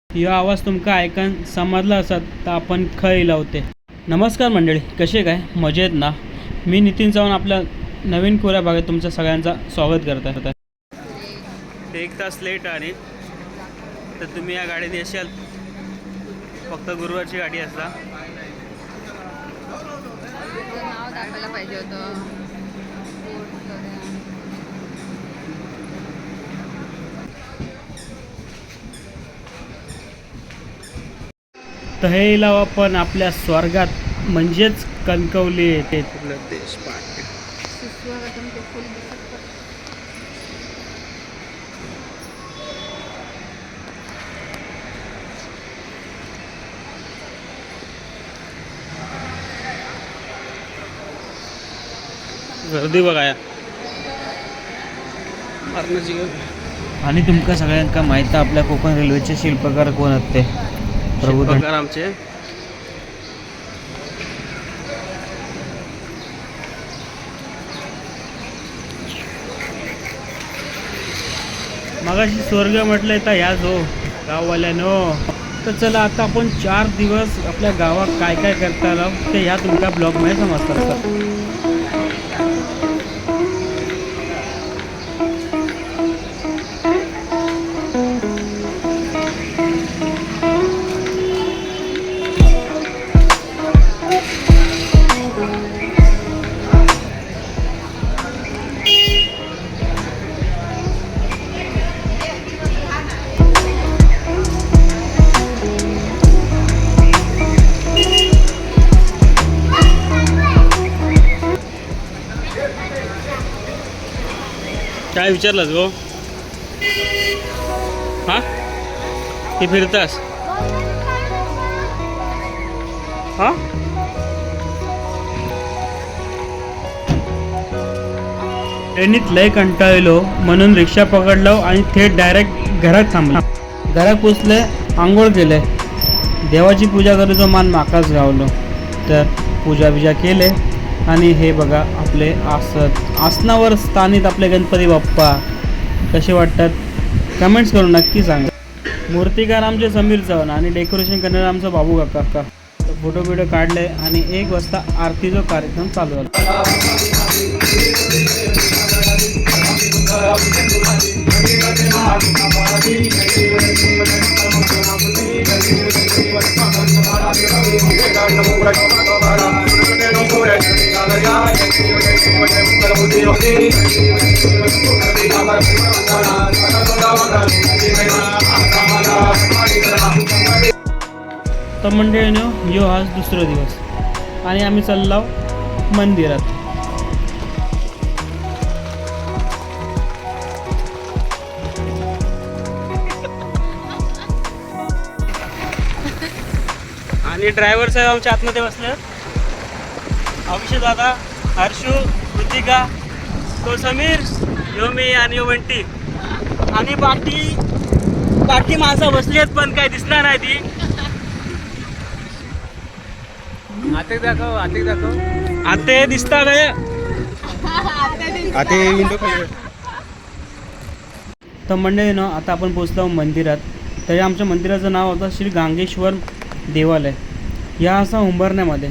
यो आवाज तुमका ऐकून समजला असत तर आपण खय लावते. नमस्कार मंडळी, कसे काय, मजेत ना? मी नितीन चव्हाण आपल्या नवीन कोऱ्या भागात तुमचं सगळ्यांचं स्वागत करत आहे. 1 तास लेट आली तर तुम्ही या गाडीत येशाल. फक्त गुरुवारची गाडी असला. नाव दाखवायला पाहिजे होतं. तहेला आपण आपल्या स्वर्गात म्हणजेच कणकवली येते. देशपांडे गर्दी बघा. आणि तुमका सगळ्यांका माहित आपल्या कोकण रेल्वेचे शिल्पकार कोण आहेत ते? प्रभुधर आमचे. मगाशी स्वर्ग म्हटलंय तर ह्या जो गाववाल्यानो. तर चला आता आपण 4 दिवस आपल्या गावात काय काय करता आलो ते ह्या तुमच्या ब्लॉगमध्ये समजतात. काय विचारलंस गो? हा, ते फिरतास? हा, ट्रेनीत लय कंटाळलो म्हणून रिक्षा पकडलो आणि थेट डायरेक्ट घरात थांबलो. घरात पोचले, आंघोळ केले, देवाची पूजा करूचो मान माकाच गावलो. तर पूजा बिजा केले आणि हे बघा आपले आसनावर स्थानित आपले गणपती बाप्पा कसे वाटतात कमेंट्स करून नक्की सांगा. मूर्तिकार आमचे समीर चव्हाण आणि डेकोरेशन करणारे आमचा बाबू काका. फोटो बिटो काढले आणि 1 वाजता आरतीचा कार्यक्रम चालू झाला. तर मंडळीनं यो आज दुसरा दिवस आणि आम्ही चाललो मंदिरात. आणि ड्रायव्हर साहेब आमच्या आतमध्ये बसले. अभिषेक दादा, हर्षू, कृतिका, तो समीर, यो मी आणि यो वंटी आणि बाकी माणसं बसली आहेत पण काय दिसणार नाही ती. आते दाखव आते दिसता काय आते विंडो खाली. तर मंडळी ना आता आपण पोचलो मंदिरात. तर आमच्या मंदिराचं नाव होतं श्री गांगेश्वर देवालय. या असा उंबरण्यामध्ये.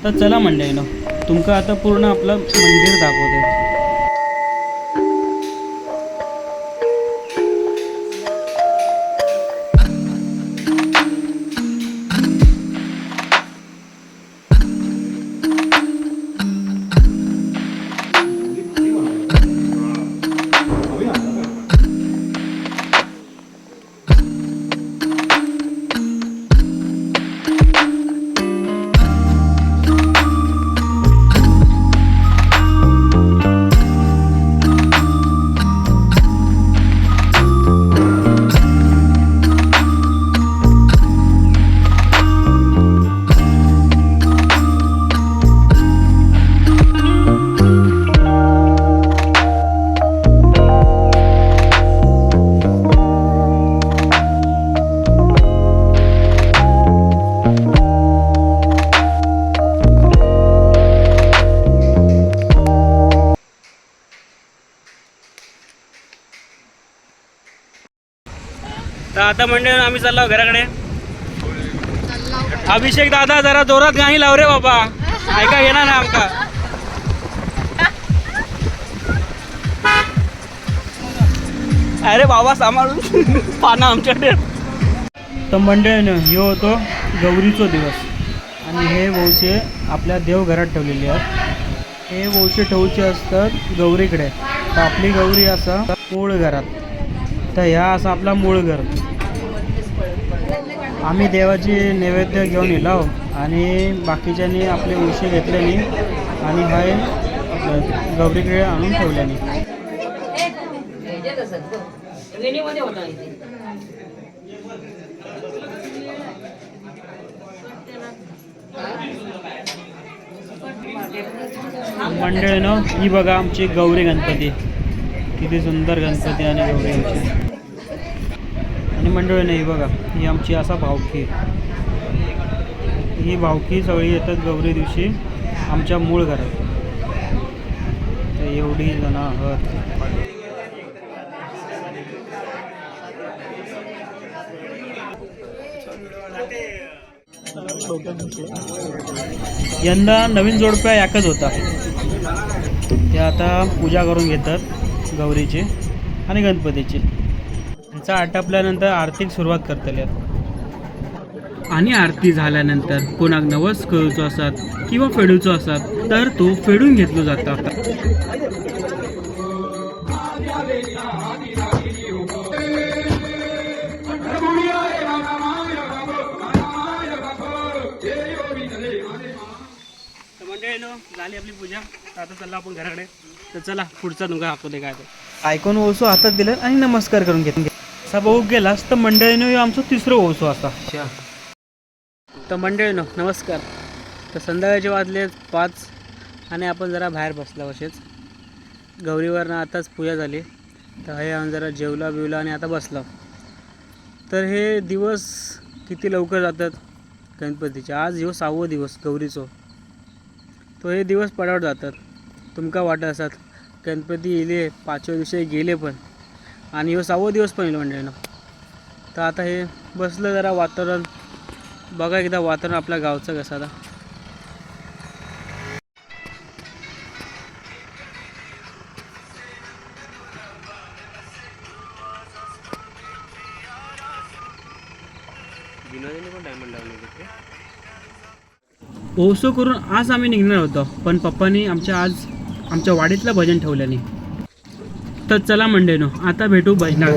तर चला मंडळी ना तुमका आता पूर्ण आपलं मंदिर दाखवते. आता म्हणजे आम्ही चाललो घराकडे. अभिषेक दादा जरा जोरात गाणी लाव रे बाबा, ऐका येणार ना आमका. अरे बाबा सांभाळून पाना आमच्याकडे. तर मंडळीनं हे होतो गौरीचो दिवस आणि हे वौशे आपल्या देवघरात ठेवलेले आहेत. हे वौशे ठेवचे असतात गौरीकडे. तर आपली गौरी असा मूळ घरात, तर ह्या असा आपला मूळ घर. आम्ही देवाची नैवेद्य घेऊन येलो आणि बाकीच्यांनी आपले वौशे घेतल्यानी आणि हाय आपलं गौरीकडे आणून ठेवल्यानी. मंडळीनं ही बघा आमची गौरी गणपती, किती सुंदर गणपती आणि गौरी आमची. आणि मंडळीनं ही बघा ही आमची असा भावकी. ही भावकी सगळी येतात गौरी दिवशी आमच्या मूळ घरात. तर एवढी जण आहात. यंदा नवीन जोडप्या याकच होता. ते आता पूजा करून घेतात गौरीची आणि गणपतीची. त्यांचा आटपल्यानंतर आरतीक सुरुवात करतले. आणि आरती झाल्यानंतर कोणाक नवस करूचो असतात किंवा फेडूचो असतात तर तो फेडून घेतलो जाता. झाली आपली पूजा. आता चला आपण घराकडे. तर चला पुढचा नुका दाखवते काय ते. ऐकून ओसो हातात दिलं आणि नमस्कार करून घेतले. असा भाऊ गेलास तर मंडळीनं आमचं तिसरं ओसो असा. तर मंडळीनं नमस्कार. तर संध्याकाळचे वाजले 5 आणि आपण जरा बाहेर बसला. असेच गौरीवरनं आताच पूजा झाली. तर हे आम्ही जरा जेवला बिवला आणि आता बसला. तर हे दिवस किती लवकर जातात गणपतीचे. आज ह्यो 6वा दिवस गौरीचो. तो हे दिवस पडावट जातात. तुमका वाटत असतात गणपती येले 5व्या दिवशी गेले पण आणि ह्यो 6वा दिवस पण येईल मंडळीनं. तर आता हे बसलं जरा वातावरण बघा एकदा वातावरण आपल्या गावचं कसं. आता ओसो करून आज आम्ही निघणार होतो पण पप्पांनी आमच्या वाडीतलं भजन ठेवल्याने. तर चला मंडळीनो आता भेटू भजनात.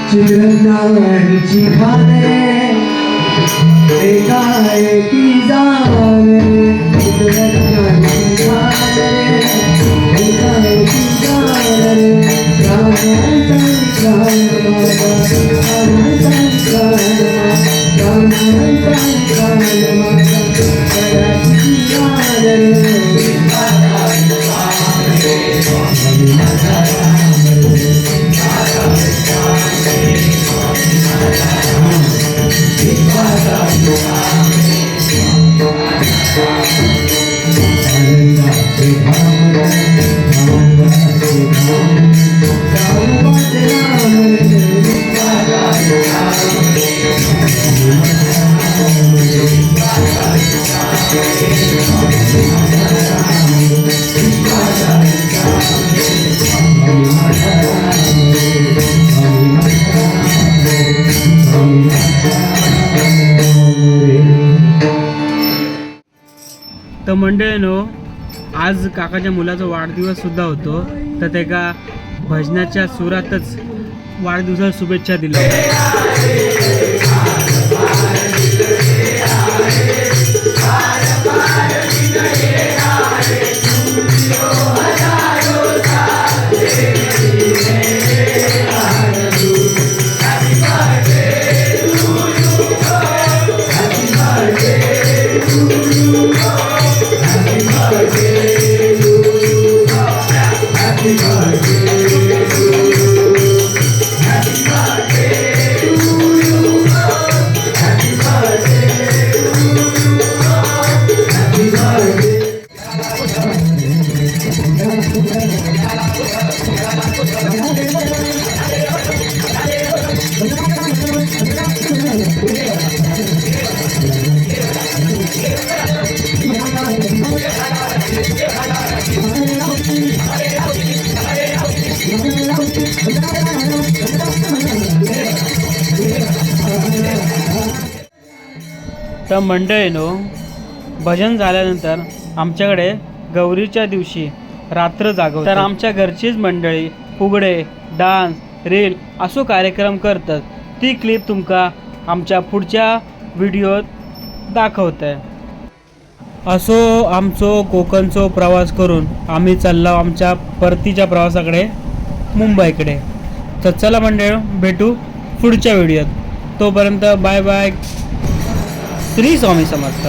चिरंदाची खाणे एकाएकी जाणे चिरंदाची खाणे एकाएकी जाणे आनंदाचे धाम आनंदाचे धाम गावात राम रे तर मंडळीनो, आज काकाच्या मुलाचा वाढदिवस सुद्धा होतो, तर ते का भजनाच्या सुरातच वाढदिवसाला शुभेच्छा दिल्या. तर मंडळीनो, भजन झाल्यानंतर आमच्याकडे गौरीच्या दिवशी रात्र जागवतात. तर आमच्या घरचीच मंडळी फुगडे, डान्स, रील असो कार्यक्रम करतात. ती क्लिप तुमका आमच्या पुढच्या व्हिडिओत दाखवतंय. असो आमचो कोकणचो प्रवास करून आम्ही चाललो आमच्या परतीच्या प्रवासाकडे, मुंबईकडे. तर चला मंडळी, भेटू पुढच्या व्हिडिओत. तोपर्यंत बाय बाय. श्री स्वामी समर्थ.